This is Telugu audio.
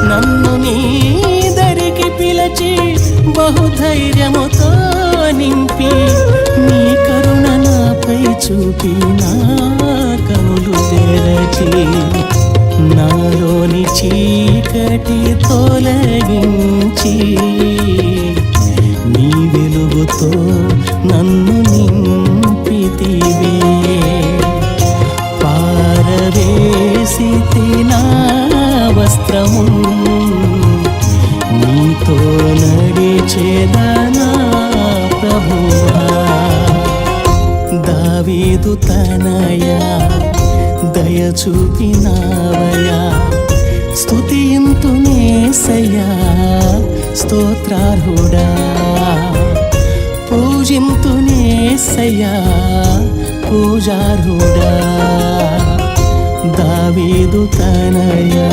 నన్ను నీ దరికి పిలచి బహుధైర్యముతో నింపి నీ కరుణ నాపై చూపి నా కనులు తెరచి నాలోని చీకటి తొలగించి నీ వెలుగుతో నన్ను నింపితివే పారవేసితి నా వస్త్రము నీతో నడిచేదనా ప్రభువా దావీదు తనయా దయ చూపినావయా స్తుతింతునేసయ్యా స్తోత్రార్హుడా పూజింతునేసయ్యా పూజార్హుడా దావీదు తనయా